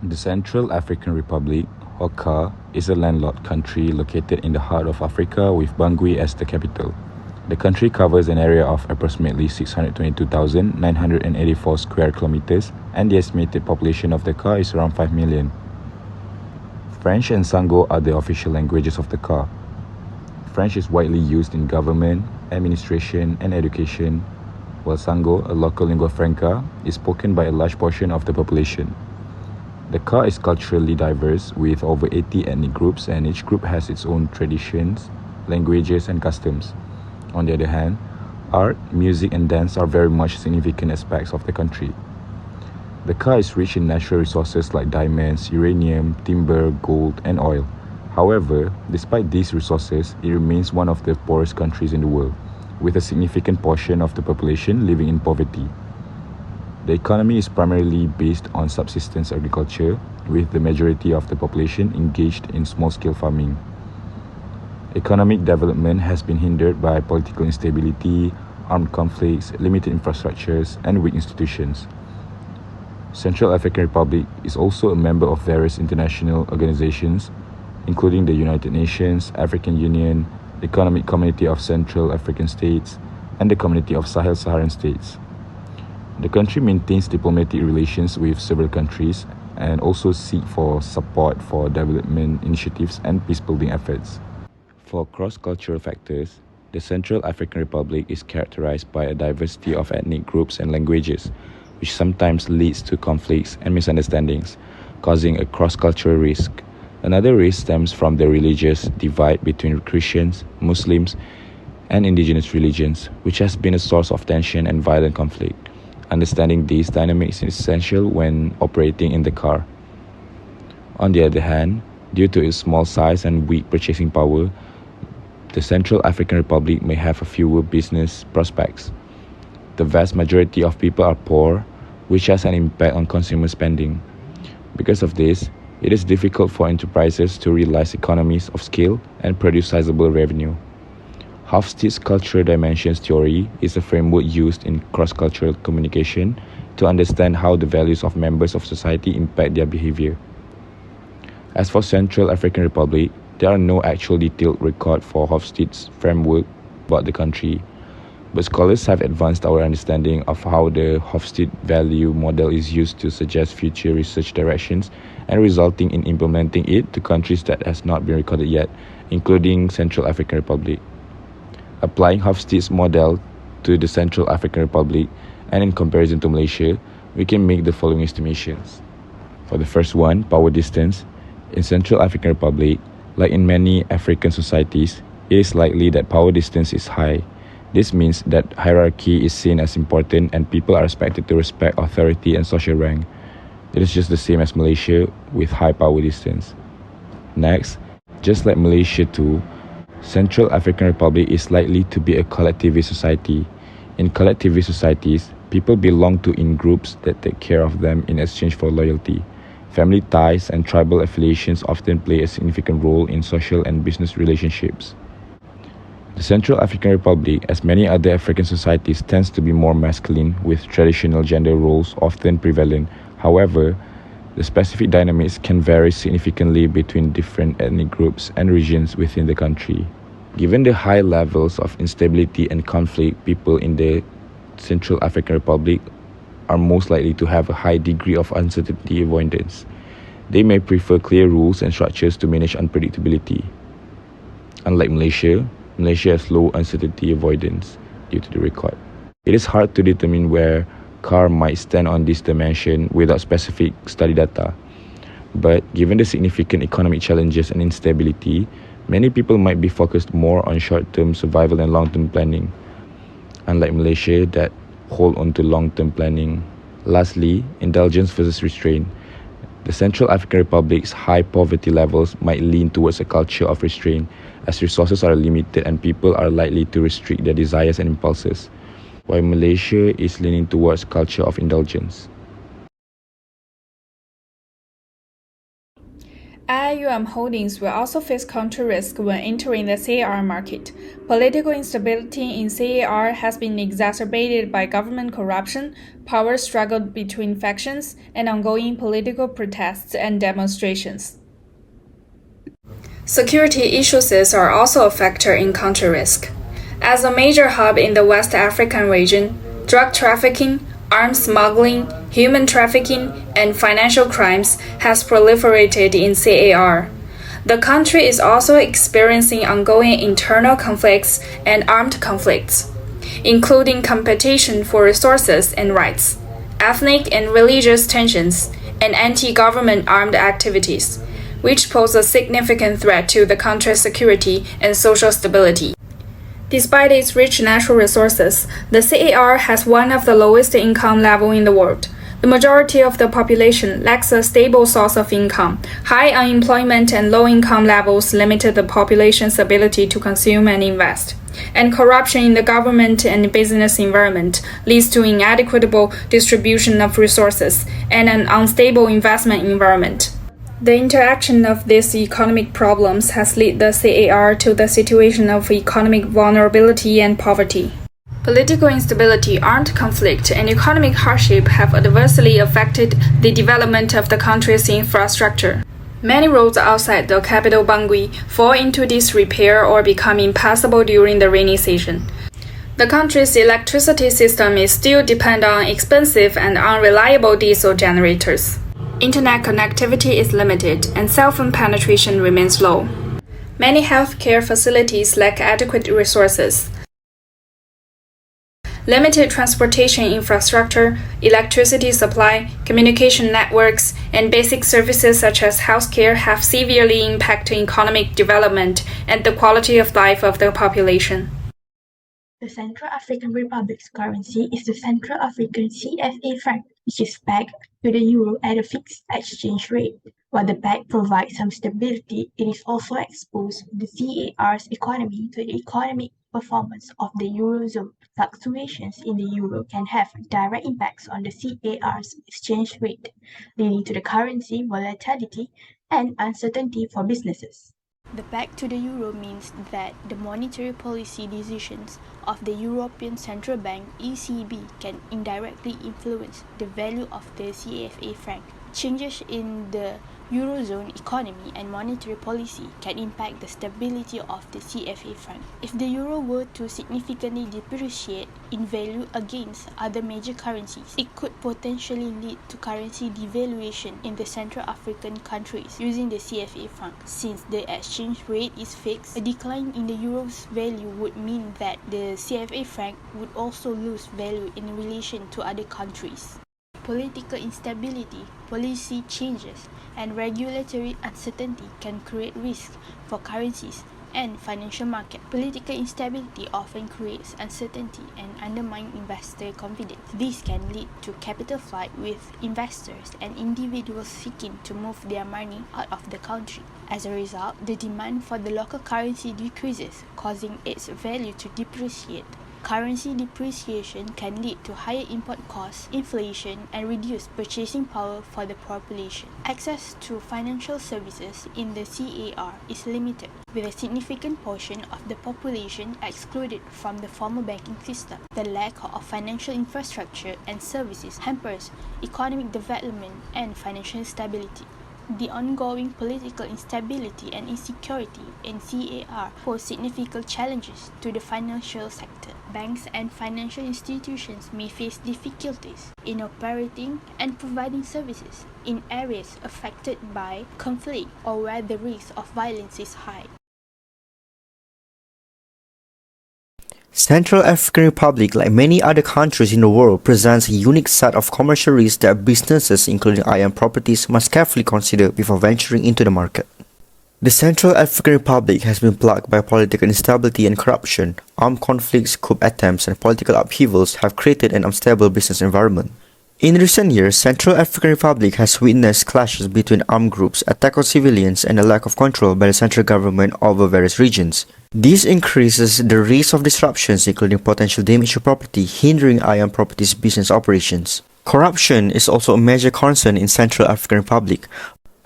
The Central African Republic, or CAR, is a landlocked country located in the heart of Africa with Bangui as the capital. The country covers an area of approximately 622,984 square kilometers, and the estimated population of the CAR is around 5 million. French and Sango are the official languages of the CAR. French is widely used in government, administration, and education, while Sango, a local lingua franca, is spoken by a large portion of the population. The CAR is culturally diverse with over 80 ethnic groups, and each group has its own traditions, languages, and customs. On the other hand, art, music, and dance are very much significant aspects of the country. The CAR is rich in natural resources like diamonds, uranium, timber, gold, and oil. However, despite these resources, it remains one of the poorest countries in the world, with a significant portion of the population living in poverty. The economy is primarily based on subsistence agriculture, with the majority of the population engaged in small-scale farming. Economic development has been hindered by political instability, armed conflicts, limited infrastructures, and weak institutions. Central African Republic is also a member of various international organizations, including the United Nations, African Union, the Economic Community of Central African States, and the Community of Sahel-Saharan States. The country maintains diplomatic relations with several countries and also seeks for support for development initiatives and peace-building efforts. For cross-cultural factors, the Central African Republic is characterized by a diversity of ethnic groups and languages, which sometimes leads to conflicts and misunderstandings, causing a cross-cultural risk. Another risk stems from the religious divide between Christians, Muslims, and indigenous religions, which has been a source of tension and violent conflict. Understanding these dynamics is essential when operating in the CAR. On the other hand, due to its small size and weak purchasing power, the Central African Republic may have fewer business prospects. The vast majority of people are poor, which has an impact on consumer spending. Because of this, it is difficult for enterprises to realize economies of scale and produce sizable revenue. Hofstede's cultural dimensions theory is a framework used in cross-cultural communication to understand how the values of members of society impact their behavior. As for Central African Republic, there are no actual detailed records for Hofstede's framework about the country, but scholars have advanced our understanding of how the Hofstede value model is used to suggest future research directions and resulting in implementing it to countries that has not been recorded yet, including Central African Republic. Applying Hofstede's model to the Central African Republic and in comparison to Malaysia, we can make the following estimations. For the first one, power distance. In Central African Republic, like in many African societies, it is likely that power distance is high. This means that hierarchy is seen as important and people are expected to respect authority and social rank. It is just the same as Malaysia with high power distance. Next, just like Malaysia too, Central African Republic is likely to be a collectivist society. In collectivist societies, people belong to in-groups that take care of them in exchange for loyalty. Family ties and tribal affiliations often play a significant role in social and business relationships. The Central African Republic, as many other African societies, tends to be more masculine, with traditional gender roles often prevalent. However, the specific dynamics can vary significantly between different ethnic groups and regions within the country. Given the high levels of instability and conflict, people in the Central African Republic are most likely to have a high degree of uncertainty avoidance. They may prefer clear rules and structures to manage unpredictability. Unlike Malaysia has low uncertainty avoidance due to the record. It is hard to determine where CAR might stand on this dimension without specific study data. But given the significant economic challenges and instability, many people might be focused more on short-term survival and long-term planning, unlike Malaysia that hold on to long-term planning. Lastly, indulgence versus restraint. The Central African Republic's high poverty levels might lean towards a culture of restraint, as resources are limited and people are likely to restrict their desires and impulses, while Malaysia is leaning towards a culture of indulgence. IIUM holdings will also face country risk when entering the CAR market. Political instability in CAR has been exacerbated by government corruption, power struggle between factions, and ongoing political protests and demonstrations. Security issues are also a factor in country risk. As a major hub in the West African region, drug trafficking, arms smuggling, human trafficking, and financial crimes has proliferated in CAR. The country is also experiencing ongoing internal conflicts and armed conflicts, including competition for resources and rights, ethnic and religious tensions, and anti-government armed activities, which pose a significant threat to the country's security and social stability. Despite its rich natural resources, the CAR has one of the lowest income levels in the world. The majority of the population lacks a stable source of income. High unemployment and low income levels limited the population's ability to consume and invest. And corruption in the government and business environment leads to inadequate distribution of resources and an unstable investment environment. The interaction of these economic problems has led the CAR to the situation of economic vulnerability and poverty. Political instability, armed conflict, and economic hardship have adversely affected the development of the country's infrastructure. Many roads outside the capital Bangui fall into disrepair or become impassable during the rainy season. The country's electricity system is still dependent on expensive and unreliable diesel generators. Internet connectivity is limited and cell phone penetration remains low. Many healthcare facilities lack adequate resources. Limited transportation infrastructure, electricity supply, communication networks, and basic services such as healthcare have severely impacted economic development and the quality of life of the population. The Central African Republic's currency is the Central African CFA franc, which is pegged to the euro at a fixed exchange rate. While the peg provides some stability, it is also exposed the CAR's economy to the economic performance of the eurozone. Fluctuations in the euro can have direct impacts on the CAR's exchange rate, leading to the currency volatility and uncertainty for businesses. The peg to the euro means that the monetary policy decisions of the European Central Bank (ECB) can indirectly influence the value of the CFA franc. Changes in the Eurozone economy and monetary policy can impact the stability of the CFA franc. If the euro were to significantly depreciate in value against other major currencies, it could potentially lead to currency devaluation in the Central African countries using the CFA franc. Since the exchange rate is fixed, a decline in the euro's value would mean that the CFA franc would also lose value in relation to other countries. Political instability, policy changes, and regulatory uncertainty can create risks for currencies and financial markets. Political instability often creates uncertainty and undermines investor confidence. This can lead to capital flight, with investors and individuals seeking to move their money out of the country. As a result, the demand for the local currency decreases, causing its value to depreciate. Currency depreciation can lead to higher import costs, inflation, and reduced purchasing power for the population. Access to financial services in the CAR is limited, with a significant portion of the population excluded from the formal banking system. The lack of financial infrastructure and services hampers economic development and financial stability. The ongoing political instability and insecurity in CAR pose significant challenges to the financial sector. Banks and financial institutions may face difficulties in operating and providing services in areas affected by conflict or where the risk of violence is high. Central African Republic, like many other countries in the world, presents a unique set of commercial risks that businesses, including IIUM properties, must carefully consider before venturing into the market. The Central African Republic has been plagued by political instability and corruption. Armed conflicts, coup attempts, and political upheavals have created an unstable business environment. In recent years, Central African Republic has witnessed clashes between armed groups, attack on civilians, and a lack of control by the central government over various regions. This increases the risk of disruptions, including potential damage to property, hindering IIUM properties' business operations. Corruption is also a major concern in Central African Republic.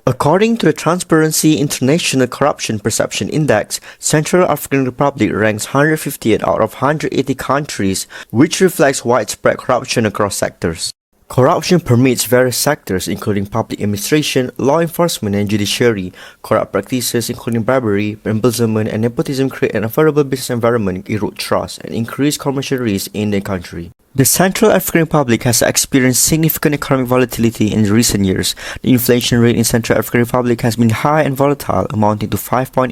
According to the Transparency International Corruption Perception Index, Central African Republic ranks 158 out of 180 countries, which reflects widespread corruption across sectors. Corruption permeates various sectors including public administration, law enforcement and judiciary. Corrupt practices including bribery, embezzlement and nepotism create an unfavorable business environment, erode trust and increase commercial risk in the country. The Central African Republic has experienced significant economic volatility in recent years. The inflation rate in Central African Republic has been high and volatile, amounting to 5.8%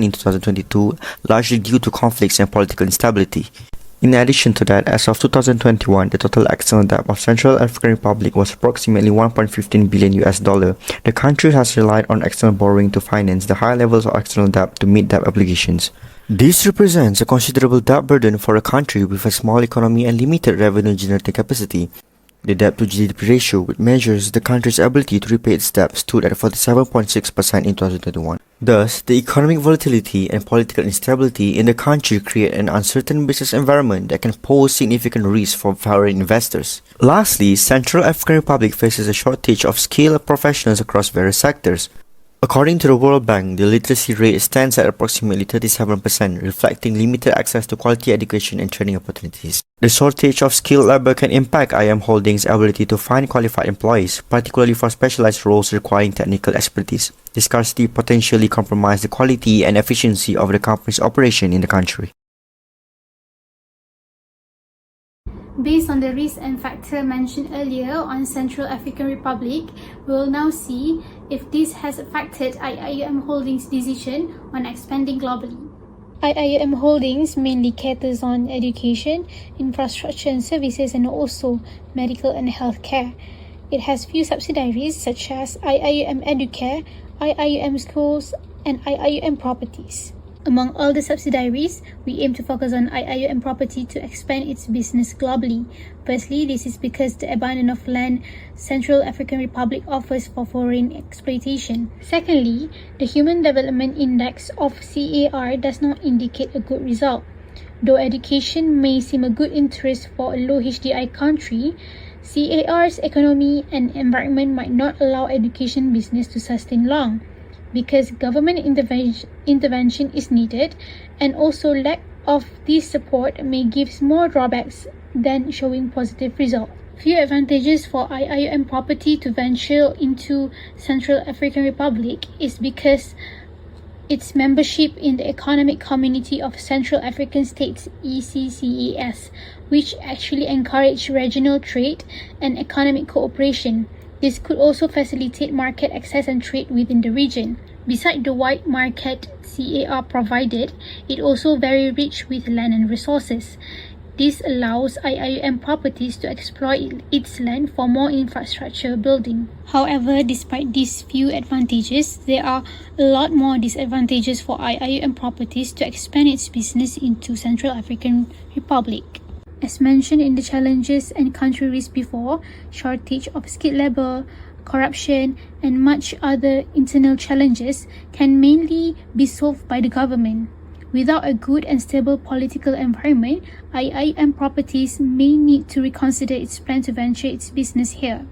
in 2022, largely due to conflicts and political instability. In addition to that, as of 2021, the total external debt of Central African Republic was approximately 1.15 billion US dollar. The country has relied on external borrowing to finance the high levels of external debt to meet debt obligations. This represents a considerable debt burden for a country with a small economy and limited revenue generating capacity. The debt to GDP ratio, which measures the country's ability to repay its debt, stood at 47.6% in 2021. Thus, the economic volatility and political instability in the country create an uncertain business environment that can pose significant risks for foreign investors. Lastly, Central African Republic faces a shortage of skilled professionals across various sectors. According to the World Bank, the literacy rate stands at approximately 37%, reflecting limited access to quality education and training opportunities. The shortage of skilled labor can impact IIUM Holdings' ability to find qualified employees, particularly for specialized roles requiring technical expertise. This scarcity potentially compromises the quality and efficiency of the company's operation in the country. Based on the risk and factor mentioned earlier on Central African Republic, we will now see if this has affected IIUM Holdings' decision on expanding globally. IIUM Holdings mainly caters on education, infrastructure and services, and also medical and healthcare. It has few subsidiaries such as IIUM Educare, IIUM Schools, and IIUM Properties. Among all the subsidiaries, we aim to focus on IIUM Property to expand its business globally. Firstly, this is because the abundance of land Central African Republic offers for foreign exploitation. Secondly, the Human Development Index of CAR does not indicate a good result. Though education may seem a good interest for a low HDI country, CAR's economy and environment might not allow education business to sustain long, because government intervention is needed, and also lack of this support may give more drawbacks than showing positive results. Few advantages for IIUM Property to venture into Central African Republic is because its membership in the Economic Community of Central African States (ECCAS), which actually encourage regional trade and economic cooperation. This could also facilitate market access and trade within the region. Besides the wide market CAR provided, it also very rich with land and resources. This allows IIUM Properties to exploit its land for more infrastructure building. However, despite these few advantages, there are a lot more disadvantages for IIUM Properties to expand its business into Central African Republic. As mentioned in the challenges and country risks before, shortage of skilled labor, corruption, and much other internal challenges can mainly be solved by the government. Without a good and stable political environment, IIUM Properties may need to reconsider its plan to venture its business here.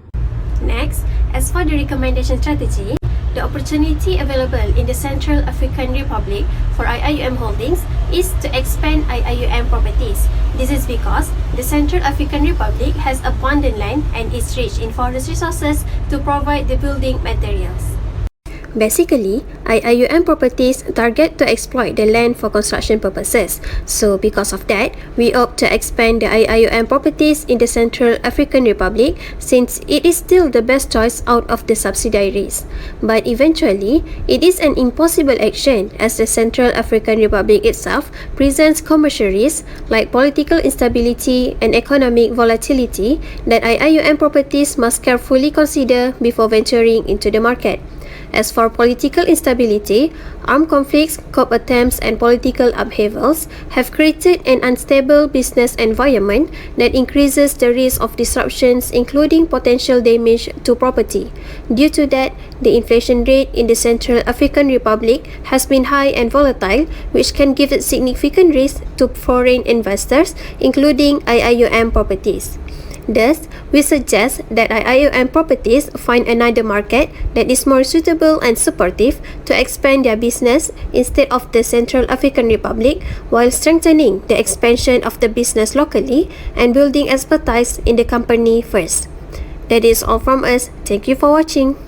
Next, as for the recommendation strategy, the opportunity available in the Central African Republic for IIUM Holdings is to expand IIUM Properties. This is because the Central African Republic has abundant land and is rich in forest resources to provide the building materials. Basically, IIUM Properties target to exploit the land for construction purposes. So because of that, we opt to expand the IIUM Properties in the Central African Republic since it is still the best choice out of the subsidiaries. But eventually, it is an impossible action as the Central African Republic itself presents commercial risks like political instability and economic volatility that IIUM Properties must carefully consider before venturing into the market. As for political instability, armed conflicts, coup attempts, and political upheavals have created an unstable business environment that increases the risk of disruptions, including potential damage to property. Due to that, the inflation rate in the Central African Republic has been high and volatile, which can give significant risk to foreign investors, including IIUM Properties. Thus, we suggest that IIUM properties find another market that is more suitable and supportive to expand their business instead of the Central African Republic, while strengthening the expansion of the business locally and building expertise in the company first. That is all from us. Thank you for watching.